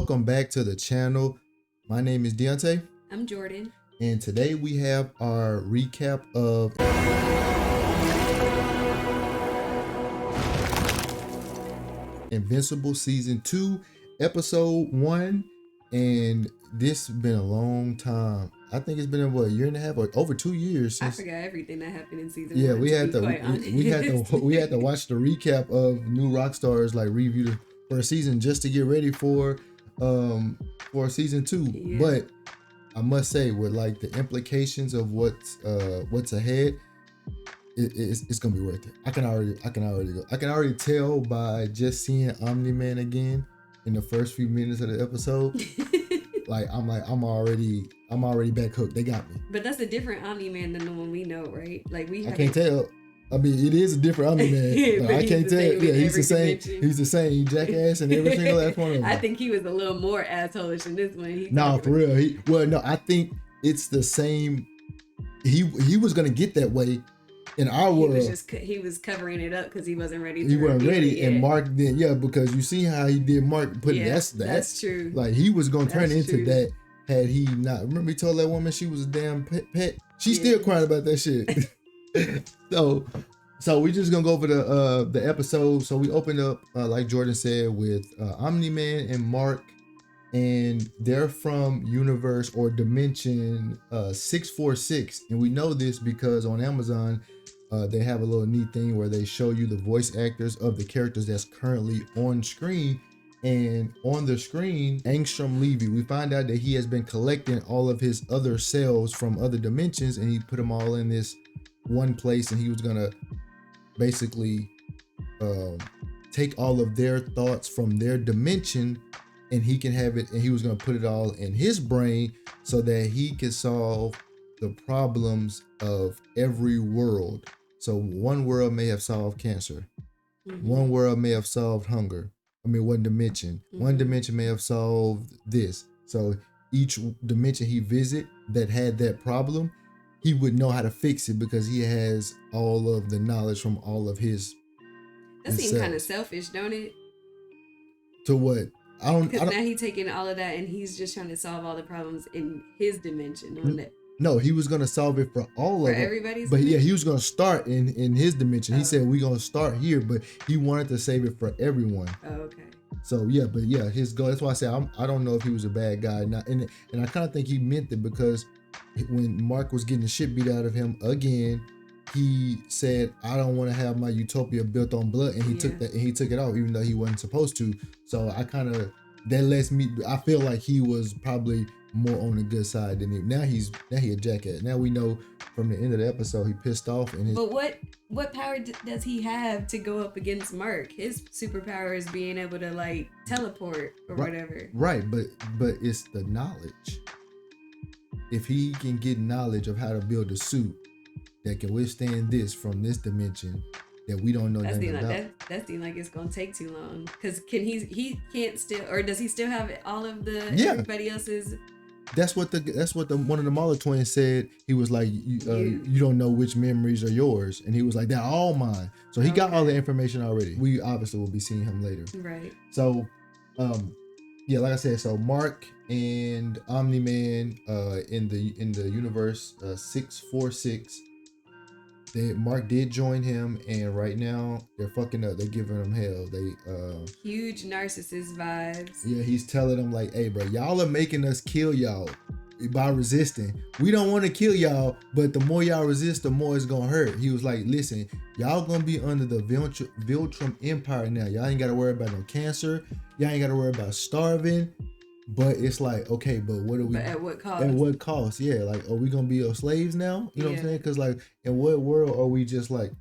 welcome back to the channel. My name is Deontay. I'm Jordan. And today we have our recap of Invincible Season 2, Episode 1. And this has been a long time. I think it's been a year and a half or over 2 years since. I forgot everything that happened in season 1. We had to watch the recap of New Rockstars, like review the first season just to get ready for season 2. Yeah. But I must say, with like the implications of what's ahead, it's gonna be worth it. I can already tell by just seeing Omni-Man again in the first few minutes of the episode. I'm already back hooked. They got me. But that's a different Omni-Man than the one we know, right? I can't tell. I mean, it is a different Omni-Man. I can't tell. Yeah, he's the same. He's the same jackass and every single last one of them. I think he was a little more asshole-ish in this one. No, for real. I think it's the same. He was gonna get that way in our world. He was covering it up because he wasn't ready. He wasn't ready, and Mark did. Because you see how he did Mark. That's true. Like he was gonna turn into that had he not. Remember he told that woman she was a damn pet. She still crying about that shit. So we just gonna go over the episode. So we opened up like Jordan said with Omni-Man and Mark, and they're from universe or dimension 646, and we know this because on Amazon they have a little neat thing where they show you the voice actors of the characters that's currently on screen. And on the screen, Angstrom Levy, we find out that he has been collecting all of his other cells from other dimensions, and he put them all in this one place, and he was gonna basically take all of their thoughts from their dimension, and he can have it, and he was gonna put it all in his brain so that he can solve the problems of every world. So one world may have solved cancer, one world may have solved hunger. One dimension may have solved this. So each dimension he visit that had that problem, he would know how to fix it because he has all of the knowledge from all of his. That seems kind of selfish, don't it? To what? Because now he's taking all of that and he's just trying to solve all the problems in his dimension. No, he was gonna solve it for all of it. Everybody's but dimension? Yeah, he was gonna start in his dimension. He said we're gonna start here, but he wanted to save it for everyone. Oh, okay. So his goal. That's why I say I don't know if he was a bad guy. And I kind of think he meant it because when Mark was getting the shit beat out of him again, he said, "I don't want to have my utopia built on blood," and he took that and he took it off, even though he wasn't supposed to. So that lets me. I feel like he was probably more on the good side than he. Now he a jackass. Now we know from the end of the episode he pissed off and. But what power does he have to go up against Mark? His superpower is being able to like teleport or whatever. Right, but it's the knowledge. If he can get knowledge of how to build a suit that can withstand this from this dimension that we don't know nothing about. That seems like it's gonna take too long. Because he can't still, or does he still have all of the everybody else's? That's what one of the Mahler twins said. He was like, you don't know which memories are yours, and he was like, they're all mine. So he got all the information already. We obviously will be seeing him later. Right. So, like I said, so Mark and Omni-Man in the universe 646. Mark did join him, and right now they're fucking up. They're giving him hell. They huge narcissist vibes. Yeah, he's telling them like, "Hey, bro, y'all are making us kill y'all by resisting. We don't want to kill y'all, but the more y'all resist, the more it's gonna hurt." He was like, "Listen, y'all gonna be under the Viltrum Empire now. Y'all ain't gotta worry about no cancer. Y'all ain't gotta worry about starving." But it's like, okay, but what are we? But at what cost? At what cost? Yeah, like, are we gonna be slaves now? You know what I'm saying? Because like, in what world are we just like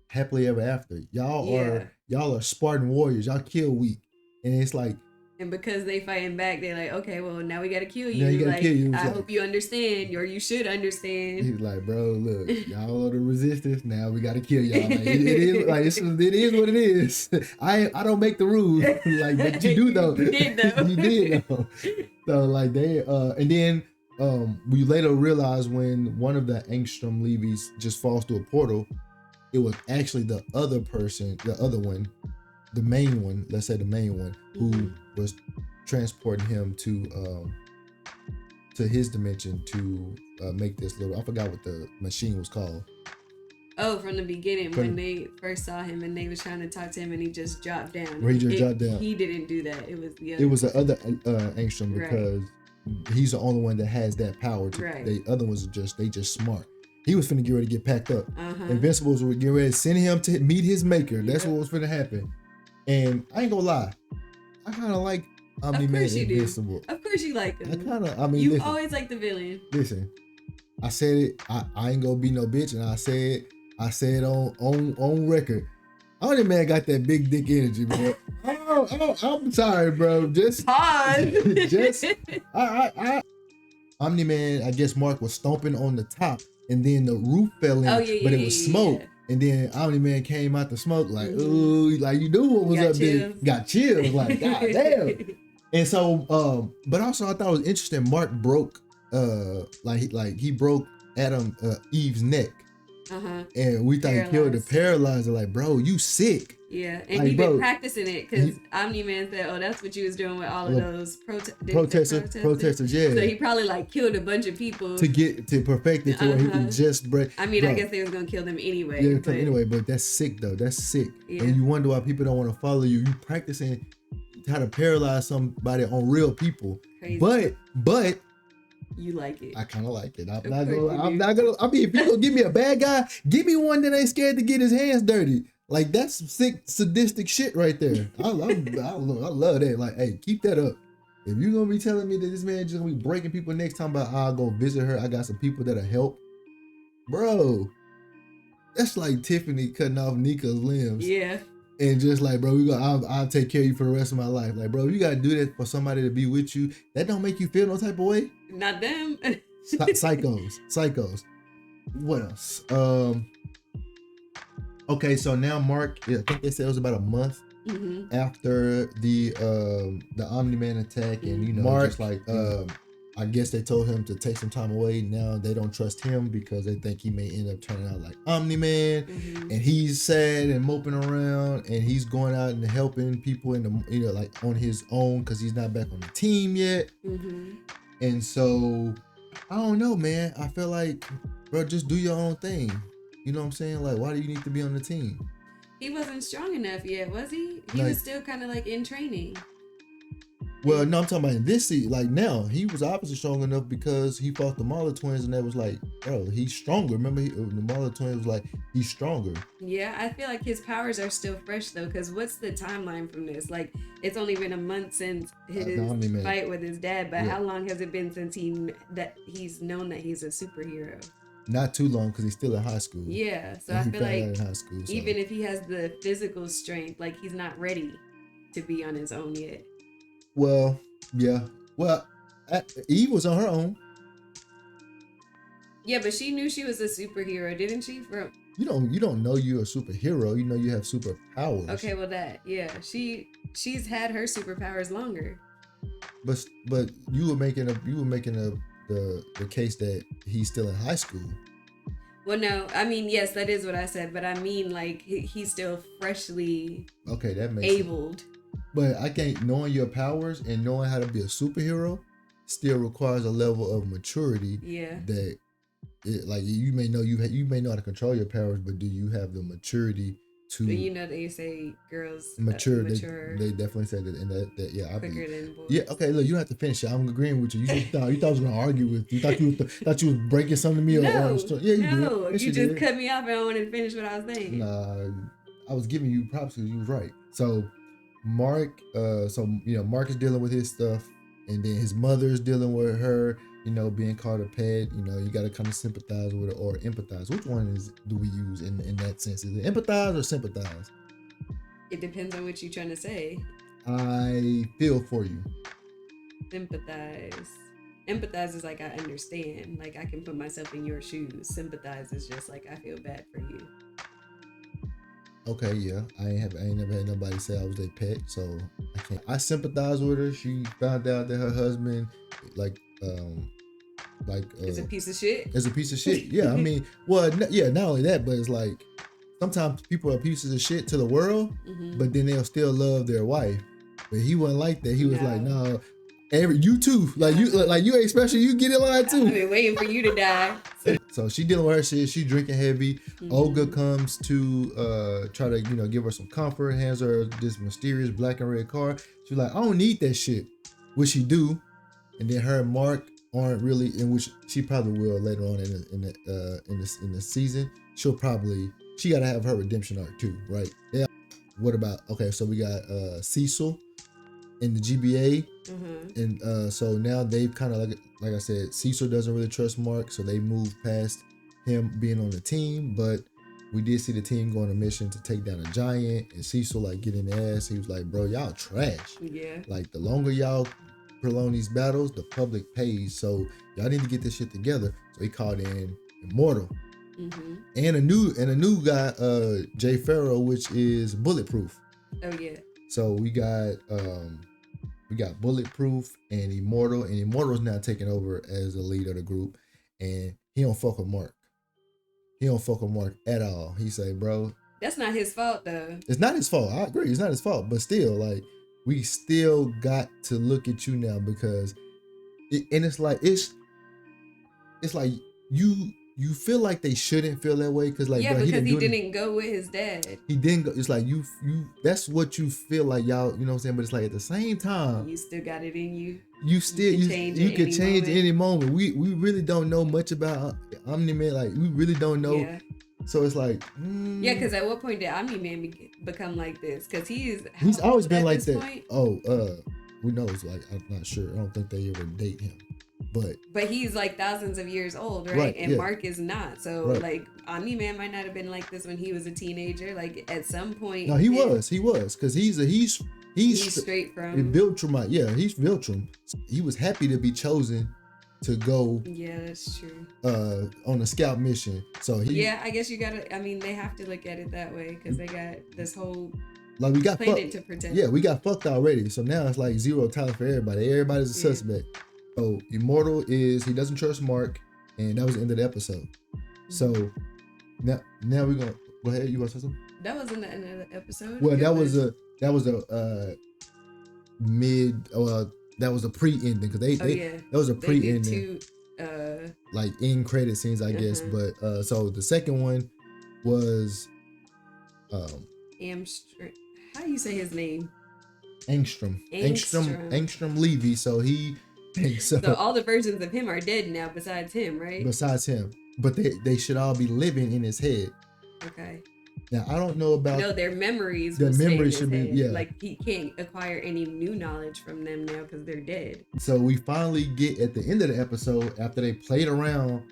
happily ever after? Y'all are Spartan warriors. Y'all kill weak, and it's like. And because they fighting back, they're like, okay, well now we gotta kill you. Now you gotta kill you. I hope you understand, or you should understand. He's like, bro, look, y'all are the resistance. Now we gotta kill y'all. Like, it is what it is. I don't make the rules, like, but you do though. You did though. You did though. So like they and then we later realized when one of the Angstrom Levies just falls through a portal, it was actually the other person, the other one. The main one, let's say the main one, who was transporting him to his dimension to make this little. I forgot what the machine was called. Oh, from the beginning when they first saw him and they was trying to talk to him and he just dropped down. Where he just dropped down. He didn't do that. It was the other. It was the other Angstrom because he's the only one that has that power. The other ones they just smart. He was finna get ready to get packed up. Invincibles would get ready to send him to meet his maker. That's what was finna happen. And I ain't gonna lie, I kind of like Omni-Man Invincible. Of course you like him. You always like the villain. Listen, I said it. I ain't gonna be no bitch, and I said on record. Omni-Man got that big dick energy, bro. I'm sorry, bro. Just pause. Omni-Man, I guess Mark was stomping on the top, and then the roof fell in, but it was smoke. Yeah. And then Omni-Man came out the smoke like, ooh, like you knew what was up there. Got chills, like god damn. And so, but also I thought it was interesting. Mark broke, he broke Eve's neck. And we thought he killed the paralyzer. Like, bro, you sick. Yeah, and he been practicing it because Omni-Man said, "Oh, that's what you was doing with all of those protesters." Yeah. So he probably killed a bunch of people to perfect it to where he can just break. I mean, I guess they was gonna kill them anyway. Yeah, but that's sick though. That's sick. Yeah. And you wonder why people don't want to follow you. You practicing how to paralyze somebody on real people. Crazy. But. You like it. I kind of like it. I'm not gonna. I mean, if you gonna give me a bad guy, give me one that ain't scared to get his hands dirty. Like that's some sick, sadistic shit right there. I love that. Like, hey, keep that up. If you gonna be telling me that this man just gonna be breaking people next time, about I'll go visit her. I got some people that'll help, bro. That's like Tiffany cutting off Nika's limbs. Yeah. And just like, bro, I'll take care of you for the rest of my life. Like, bro, you gotta do that for somebody to be with you. That don't make you feel no type of way. Not them. Psychos. What else? Okay, so now Mark, I think they said it was about a month after the Omni-Man attack, and Mark just like I guess they told him to take some time away. Now they don't trust him because they think he may end up turning out like Omni-Man, and he's sad and moping around, and he's going out and helping people in the like on his own because he's not back on the team yet. And so I don't know, man. I feel like, bro, just do your own thing. You know what I'm saying? Like, why do you need to be on the team? He wasn't strong enough yet, was he? He was still kind of like in training. Well, no, I'm talking about in this season. Like now, he was obviously strong enough because he fought the Marla twins, and that was like, bro, he's stronger. Remember, the Marla twins was like, he's stronger. Yeah, I feel like his powers are still fresh though, because what's the timeline from this? Like, it's only been a month since his fight with his dad, but how long has it been since he's known that he's a superhero? Not too long, because he's still in high school. Yeah, so I feel like even if he has the physical strength, like he's not ready to be on his own yet. Well, yeah. Well, Eve was on her own. Yeah, but she knew she was a superhero, didn't she? You don't know you're a superhero. You know you have superpowers. Okay, well she's had her superpowers longer. But you were making the case that he's still in high school. Well, no, I mean, yes, that is what I said, but I mean, like, he's still freshly that makes abled. Sense. But I think knowing your powers and knowing how to be a superhero still requires a level of maturity. Yeah. That, like, you may know how to control your powers, but do you have the maturity to? But you know they say girls mature. They definitely say that, and that yeah. Quicker than boys. Yeah. Okay. Look, you don't have to finish it. I'm agreeing with you. You thought I was gonna argue with you. Thought you was breaking something to me. No. You just cut me off and I wanted to finish what I was saying. Nah, I was giving you props because you was right. So. Mark is dealing with his stuff, and then his mother's dealing with her, being called a pet. You got to kind of sympathize with it or empathize. Which one do we use in that sense? Is it empathize or sympathize? It depends on what you're trying to say. I feel for you. Sympathize. Empathize is like I understand, like I can put myself in your shoes. Sympathize is just like I feel bad for you. Okay, yeah. I ain't never had nobody say I was their pet, so I can't. I sympathize with her. She found out that her husband, is a piece of shit. Is a piece of shit. Yeah, I mean, not only that, but it's like sometimes people are pieces of shit to the world, but then they'll still love their wife. But he wasn't like that. He was like, no, you too. Like you ain't special. You get in line too. I've been waiting for you to die. So she dealing with her shit. She drinking heavy. Olga comes to try to give her some comfort. Hands her this mysterious black and red car. She's like, I don't need that shit. Which she do, and then her and Mark aren't really, in which she probably will later on in the season. She gotta have her redemption arc too, right? Yeah. What about so we got Cecil in the GBA, and so now they've kind of like I said, Cecil doesn't really trust Mark, so they moved past him being on the team, but we did see the team go on a mission to take down a giant, and Cecil like getting the ass. He was like, bro, y'all trash. Yeah. Like the longer y'all prolong these battles, the public pays, so y'all need to get this shit together. So he called in Immortal. And a new guy, Jay Farrow, which is Bulletproof. Oh yeah. So we got Bulletproof and Immortal, and Immortal's now taking over as the lead of the group, and he don't fuck with Mark. He don't fuck with Mark at all. He say, bro, that's not his fault though. It's not his fault. I agree. It's not his fault, but still, like, we still got to look at you now because, it's like you feel like they shouldn't feel that way because like because he didn't go with his dad. He didn't go. It's like you that's what you feel like, y'all. You know what I'm saying? But it's like at the same time, you still got it in you. You can change any moment. We really don't know much about Omni-Man. Like we really don't know. Yeah. So it's like because at what point did Omni-Man become like this? Because he's always been like that. Point? Who knows? Like I'm not sure. I don't think they ever date him. But he's like thousands of years old, right? And Mark is not. So like Omni-Man might not have been like this when he was a teenager. Like at some point, no, he was because he's straight from Viltrum. Yeah, he's Viltrum. He was happy to be chosen to go. Yeah, that's true. On a scout mission. So I guess you gotta. I mean, they have to look at it that way because they got this whole. Like we got planet to protect. Yeah, we got fucked already. So now it's like zero talent for everybody. Everybody's a suspect. So Immortal he doesn't trust Mark, and that was the end of the episode. So now we're gonna go ahead. You want to say something? That wasn't the end of the episode. Well, that was a mid. That was a pre-ending because that was a pre-ending. Like end credit scenes, I guess. But so the second one was Amsterdam. How do you say his name? Angstrom Levy. So so all the versions of him are dead now besides him, right? Besides him. But they should all be living in his head. Okay. Now I don't know about their memories. Their memories should be like he can't acquire any new knowledge from them now because they're dead. So we finally get at the end of the episode after they played around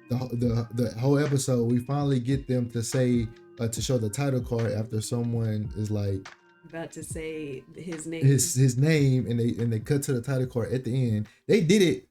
the whole episode. We finally get them to say to show the title card after someone is like about to say his name. His name, and they cut to the title card at the end. They did it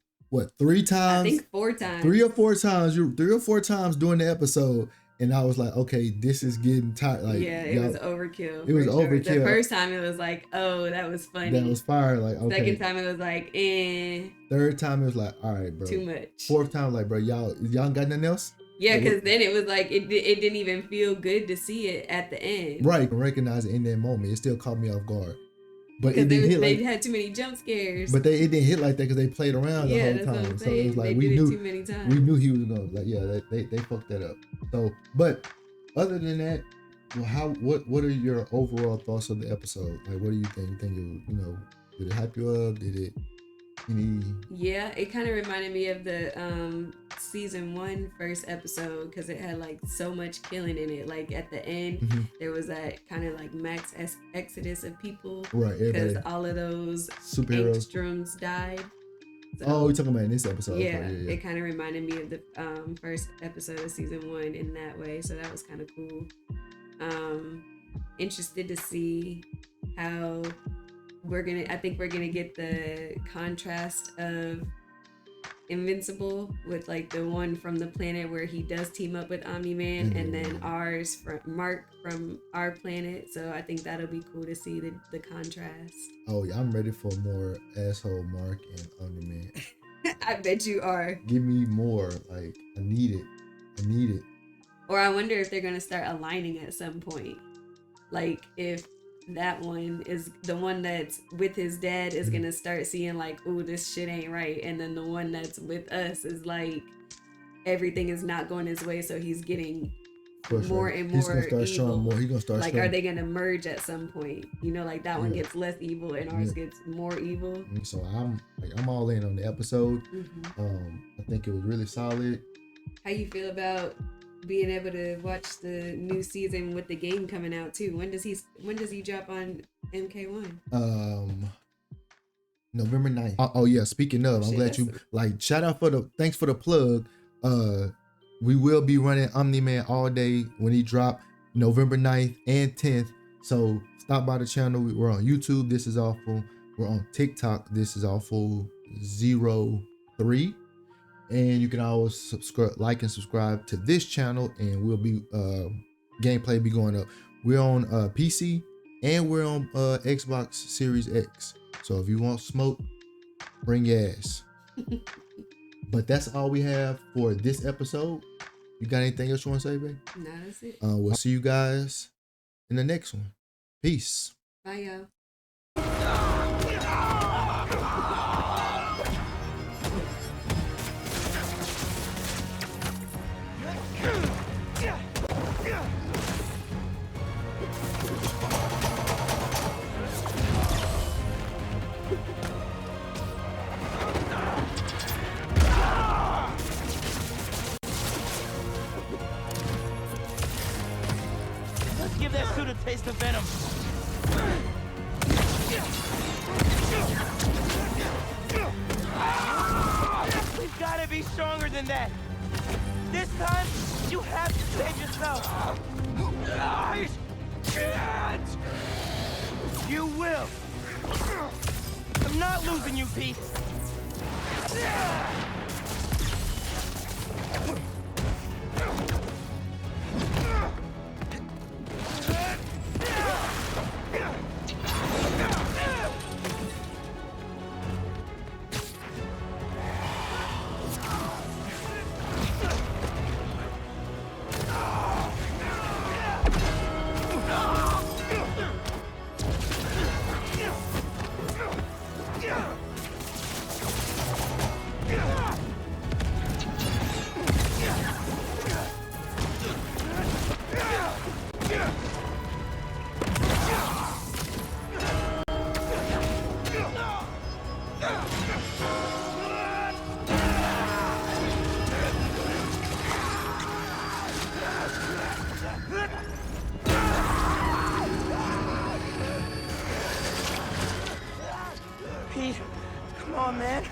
3 times? I think 4 times. 3 or 4 times. 3 or 4 times during the episode. And I was like, okay, this is getting tired. Like, it was overkill. It was overkill. The first time it was like, oh, that was funny. That was fire. Like, okay. Second time it was like, eh. Third time it was like, all right, bro. Too much. Fourth time, like, bro, y'all got nothing else? Yeah, because then it was like, it didn't even feel good to see it at the end. Right. Recognize it in that moment. It still caught me off guard. But it didn't hit they had too many jump scares. But it didn't hit like that because they played around the whole time. So it was like we knew too many times. We knew he was gonna they fucked that up. So, but other than that, well, what are your overall thoughts of the episode? Like, what do you think? You think did it hype you up? Did it Yeah, it kind of reminded me of the season 1 first episode because it had like so much killing in it. Like at the end, there was that kind of like max exodus of people, right? Because all of those superheroes angstroms died. So, we're talking about in this episode. Yeah, it kind of reminded me of the first episode of season 1 in that way. So that was kind of cool. Interested to see how I think we're gonna get the contrast of Invincible with like the one from the planet where he does team up with Omni-Man, and then ours from Mark from our planet. So I think that'll be cool to see the contrast. Oh yeah, I'm ready for more asshole Mark and Omni-Man. I bet you are. Give me more. Like I need it. Or I wonder if they're gonna start aligning at some point. Like if that one is the one that's with his dad is gonna start seeing like, oh, this shit ain't right, and then the one that's with us is like everything is not going his way, so he's getting more and more. He's gonna start evil. showing more. He's gonna start like, showing. Are they gonna merge at some point? You know, like that one gets less evil and ours gets more evil. So I'm all in on the episode. I think it was really solid. How you feel about being able to watch the new season with the game coming out too? When does he drop on MK1? November 9th. Oh yeah, speaking of, I'm glad you shout out thanks for the plug. We will be running Omni-Man all day when he drop November 9th and 10th. So stop by the channel. We're on YouTube, This Is Awful. We're on TikTok, This Is Awful 03. And you can always subscribe, like and subscribe to this channel, and we'll be gameplay be going up. We're on PC and we're on Xbox Series X. So if you want smoke, bring your ass. But that's all we have for this episode. You got anything else you want to say, babe? No, that's it. We'll see you guys in the next one. Peace. Bye, y'all. Give that suit a taste of venom. We've got to be stronger than that. This time, you have to save yourself. I can't. You will. I'm not losing you, Pete. Pete, come on, man.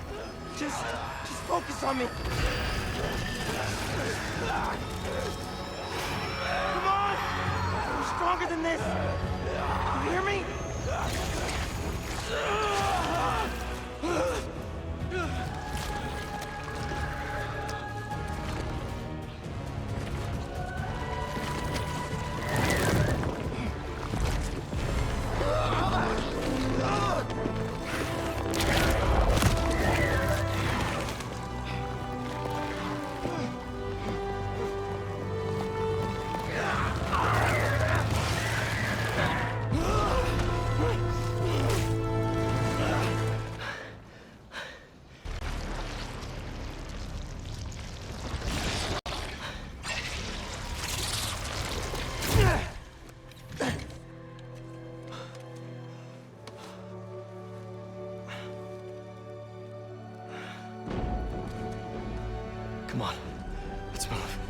Just focus on me. Come on! We're stronger than this. You hear me? Come on, let's move.